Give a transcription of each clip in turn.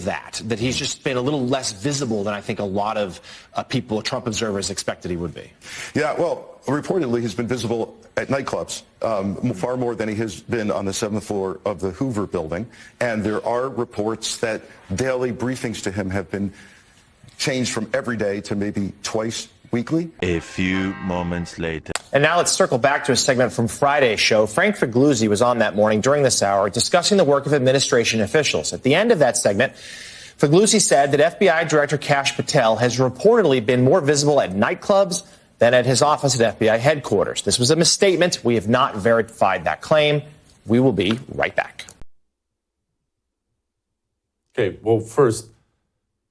that he's just been a little less visible than I think a lot of people, Trump observers, expected he would be? Yeah, well, reportedly he's been visible at nightclubs far more than he has been on the 7th floor of the Hoover building. And there are reports that daily briefings to him have been changed from every day to maybe twice weekly. A few moments later. And now let's circle back to a segment from Friday's show. Frank Figliuzzi was on that morning during this hour discussing the work of administration officials. At the end of that segment, Figliuzzi said that FBI Director Kash Patel has reportedly been more visible at nightclubs than at his office at FBI headquarters. This was a misstatement. We have not verified that claim. We will be right back. Okay, well, first,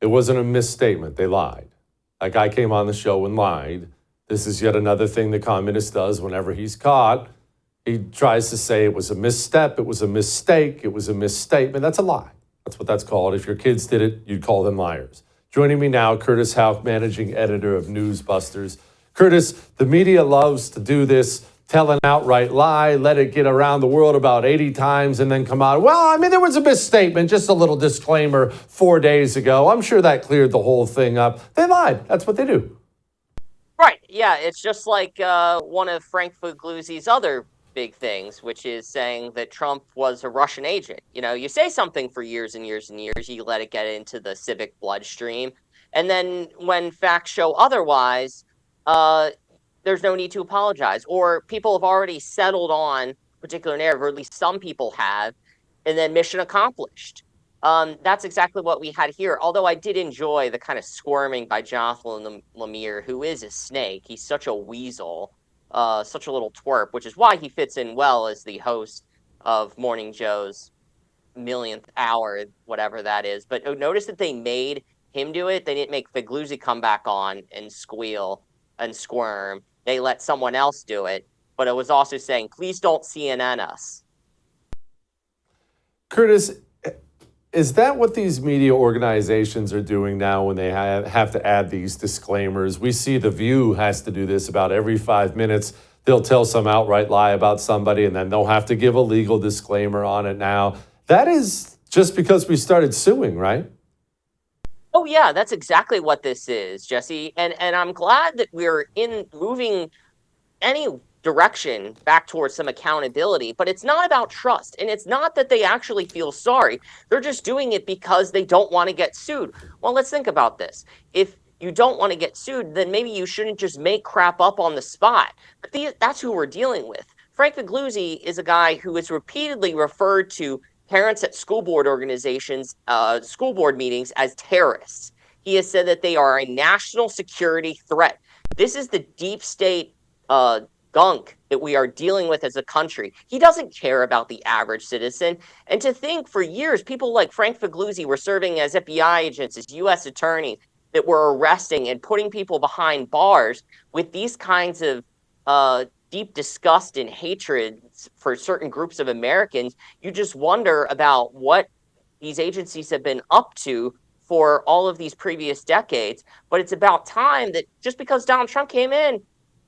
it wasn't a misstatement. They lied. That guy came on the show and lied. This is yet another thing the communist does whenever he's caught. He tries to say it was a misstep, it was a mistake, it was a misstatement. That's a lie. That's what that's called. If your kids did it, you'd call them liars. Joining me now, Curtis Houck, managing editor of Newsbusters. Curtis, the media loves to do this, tell an outright lie, let it get around the world about 80 times, and then come out, well, I mean, there was a misstatement, just a little disclaimer 4 days ago. I'm sure that cleared the whole thing up. They lied. That's what they do. Right. Yeah, it's just like one of Frank Figliuzzi's other big things, which is saying that Trump was a Russian agent. You know, you say something for years and years and years, you let it get into the civic bloodstream. And then when facts show otherwise, there's no need to apologize. Or people have already settled on a particular narrative, or at least some people have, and then mission accomplished. That's exactly what we had here. Although I did enjoy the kind of squirming by Jonathan Lemire, who is a snake. He's such a weasel, such a little twerp, which is why he fits in well as the host of Morning Joe's millionth hour, whatever that is. But notice that they made him do it. They didn't make Figliuzzi come back on and squeal and squirm. They let someone else do it. But it was also saying, please don't CNN us. Curtis, is that what these media organizations are doing now when they have to add these disclaimers? We see The View has to do this about every 5 minutes. They'll tell some outright lie about somebody, and then they'll have to give a legal disclaimer on it now. That is just because we started suing, right? Oh, yeah, that's exactly what this is, Jesse. And I'm glad that we're moving any direction back towards some accountability, but it's not about trust. And it's not that they actually feel sorry. They're just doing it because they don't want to get sued. Well, let's think about this. If you don't want to get sued, then maybe you shouldn't just make crap up on the spot. But that's who we're dealing with. Frank Figliuzzi is a guy who has repeatedly referred to parents at school board organizations, school board meetings as terrorists. He has said that they are a national security threat. This is the deep state gunk that we are dealing with as a country. He doesn't care about the average citizen. And to think for years, people like Frank Figliuzzi were serving as FBI agents, as U.S. attorneys that were arresting and putting people behind bars with these kinds of deep disgust and hatred for certain groups of Americans. You just wonder about what these agencies have been up to for all of these previous decades. But it's about time that just because Donald Trump came in,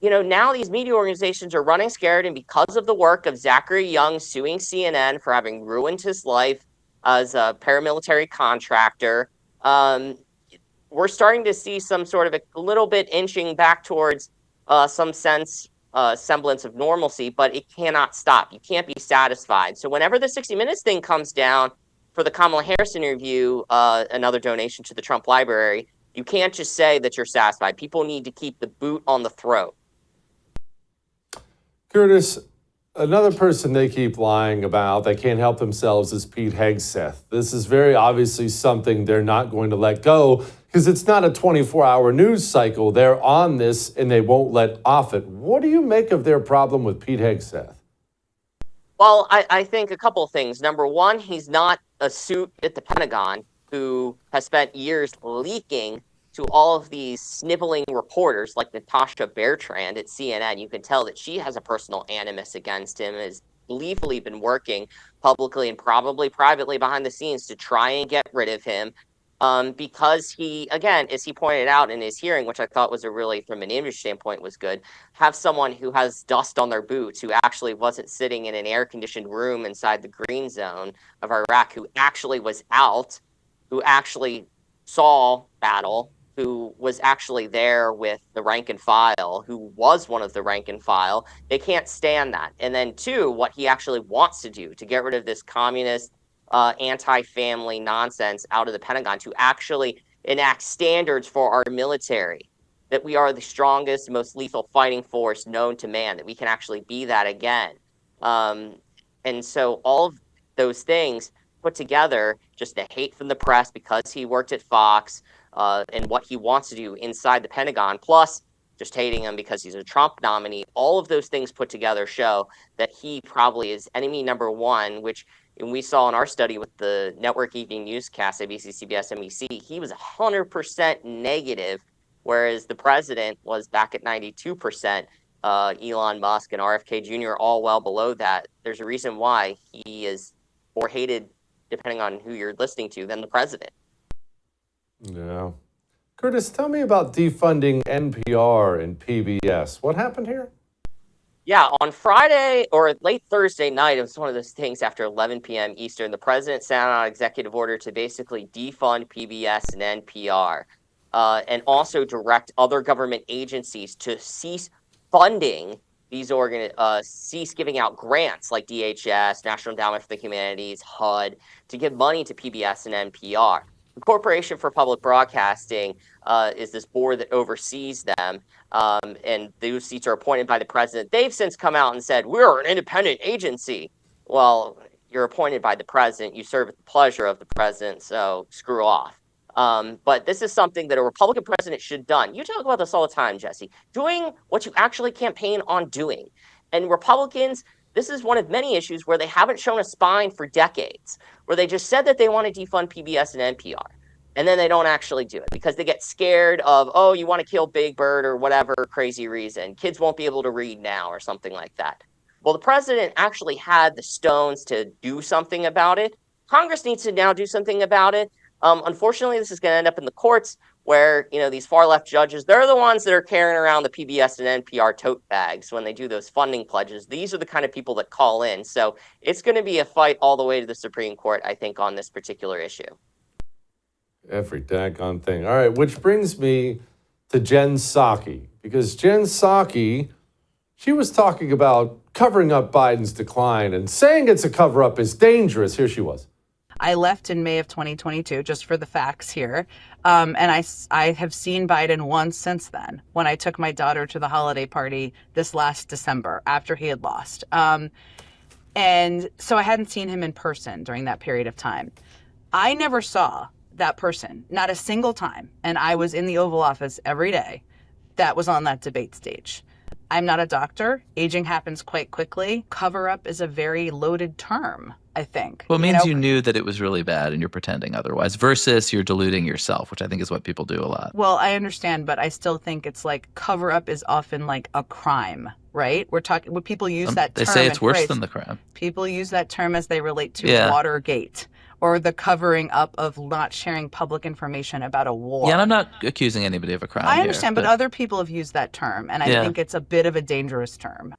now these media organizations are running scared, and because of the work of Zachary Young suing CNN for having ruined his life as a paramilitary contractor, we're starting to see some sort of a little bit inching back towards some semblance of normalcy, but it cannot stop. You can't be satisfied. So whenever the 60 Minutes thing comes down for the Kamala Harris interview, another donation to the Trump Library, you can't just say that you're satisfied. People need to keep the boot on the throat. Curtis, another person they keep lying about that can't help themselves is Pete Hegseth. This is very obviously something they're not going to let go because it's not a 24-hour news cycle. They're on this and they won't let off it. What do you make of their problem with Pete Hegseth? Well, I think a couple of things. Number one, he's not a suit at the Pentagon who has spent years leaking to all of these sniveling reporters like Natasha Bertrand at CNN. You can tell that she has a personal animus against him, has gleefully been working publicly and probably privately behind the scenes to try and get rid of him because he, again, as he pointed out in his hearing, which I thought was from an image standpoint was good, have someone who has dust on their boots, who actually wasn't sitting in an air-conditioned room inside the green zone of Iraq, who actually was out who actually saw battle, who was actually there with the rank and file, who was one of the rank and file. They can't stand that. And then two, what he actually wants to do to get rid of this communist, anti-family nonsense out of the Pentagon, to actually enact standards for our military, that we are the strongest, most lethal fighting force known to man, that we can actually be that again. And so all of those things put together, just the hate from the press because he worked at Fox, and what he wants to do inside the Pentagon, plus just hating him because he's a Trump nominee, all of those things put together show that he probably is enemy number one, which we saw in our study with the network evening newscast, ABC, CBS, NBC, he was 100% negative, whereas the president was back at 92%. Elon Musk and RFK Jr. all well below that. There's a reason why he is more hated, depending on who you're listening to, than the president. Yeah. Curtis, tell me about defunding NPR and PBS. What happened here? Yeah, on Friday or late Thursday night, it was one of those things after 11 p.m. Eastern, the president signed out an executive order to basically defund PBS and NPR, and also direct other government agencies to cease funding these cease giving out grants like DHS, National Endowment for the Humanities, HUD, to give money to PBS and NPR. The Corporation for Public Broadcasting is this board that oversees them, and those seats are appointed by the president. They've since come out and said, we're an independent agency. Well, you're appointed by the president. You serve at the pleasure of the president, so screw off. But this is something that a Republican president should have done. You talk about this all the time, Jesse. Doing what you actually campaign on doing. And Republicans, this is one of many issues where they haven't shown a spine for decades, where they just said that they want to defund PBS and NPR, and then they don't actually do it because they get scared of, oh, you want to kill Big Bird or whatever crazy reason. Kids won't be able to read now or something like that. Well, the president actually had the stones to do something about it. Congress needs to now do something about it. Unfortunately, this is going to end up in the courts where, these far left judges, they're the ones that are carrying around the PBS and NPR tote bags when they do those funding pledges. These are the kind of people that call in. So it's going to be a fight all the way to the Supreme Court, I think, on this particular issue. Every daggone thing. All right, which brings me to Jen Psaki, because Jen Psaki, she was talking about covering up Biden's decline and saying it's a cover-up is dangerous. Here she was. I left in May of 2022, just for the facts here. And I have seen Biden once since then, when I took my daughter to the holiday party this last December after he had lost. And so I hadn't seen him in person during that period of time. I never saw that person, not a single time. And I was in the Oval Office every day that was on that debate stage. I'm not a doctor. Aging happens quite quickly. Cover up is a very loaded term, I think. Well, it means you knew that it was really bad and you're pretending otherwise versus you're deluding yourself, which I think is what people do a lot. Well, I understand, but I still think it's like cover up is often like a crime, right? We're talking, when people use that term. They say it's worse than the crime. People use that term as they relate to Watergate or the covering up of not sharing public information about a war. Yeah, and I'm not accusing anybody of a crime I understand, but other people have used that term, and I think it's a bit of a dangerous term.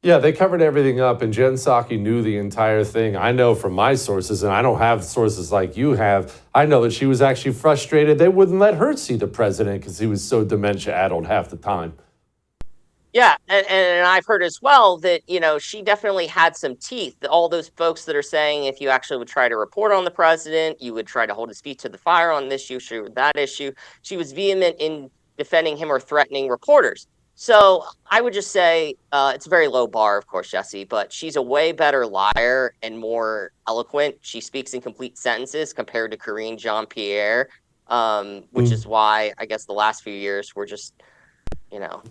Yeah, they covered everything up, and Jen Psaki knew the entire thing. I know from my sources, and I don't have sources like you have, I know that she was actually frustrated. They wouldn't let her see the president because he was so dementia-addled half the time. Yeah, and I've heard as well that, she definitely had some teeth. All those folks that are saying if you actually would try to report on the president, you would try to hold his feet to the fire on this issue or that issue. She was vehement in defending him or threatening reporters. So I would just say it's a very low bar, of course, Jesse, but she's a way better liar and more eloquent. She speaks in complete sentences compared to Karine Jean-Pierre, which is why I guess the last few years were just,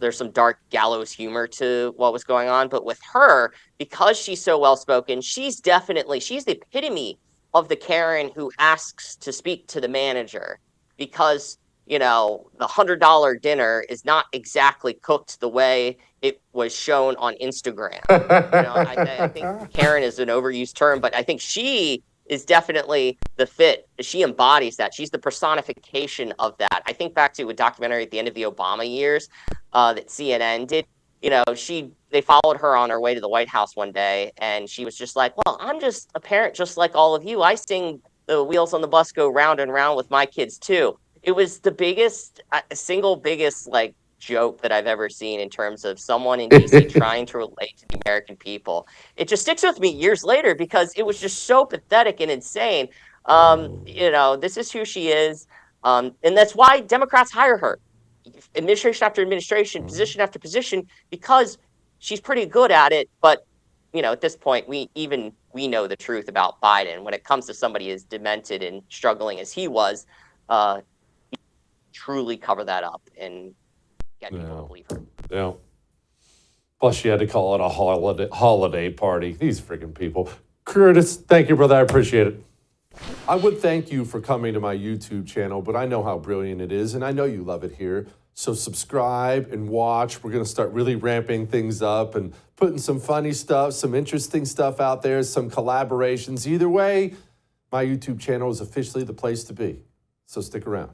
there's some dark gallows humor to what was going on. But with her, because she's so well-spoken, she's the epitome of the Karen who asks to speak to the manager because the $100 dinner is not exactly cooked the way it was shown on Instagram. I think Karen is an overused term, but I think she is definitely the fit. She embodies that. She's the personification of that. I think back to a documentary at the end of the Obama years that CNN did. They followed her on her way to the White House one day, and she was just like, well, I'm just a parent just like all of you. I sing the wheels on the bus go round and round with my kids too. It was the single biggest like joke that I've ever seen in terms of someone in DC trying to relate to the American people. It just sticks with me years later because it was just so pathetic and insane. This is who she is. And that's why Democrats hire her, administration after administration, position after position, because she's pretty good at it. But at this point, we know the truth about Biden. When it comes to somebody as demented and struggling as he was, he truly cover that up and get people to believe her. Yeah. Plus, she had to call it a holiday party. These freaking people. Curtis, thank you, brother. I appreciate it. I would thank you for coming to my YouTube channel, but I know how brilliant it is, and I know you love it here. So subscribe and watch. We're going to start really ramping things up and putting some funny stuff, some interesting stuff out there, some collaborations. Either way, my YouTube channel is officially the place to be. So stick around.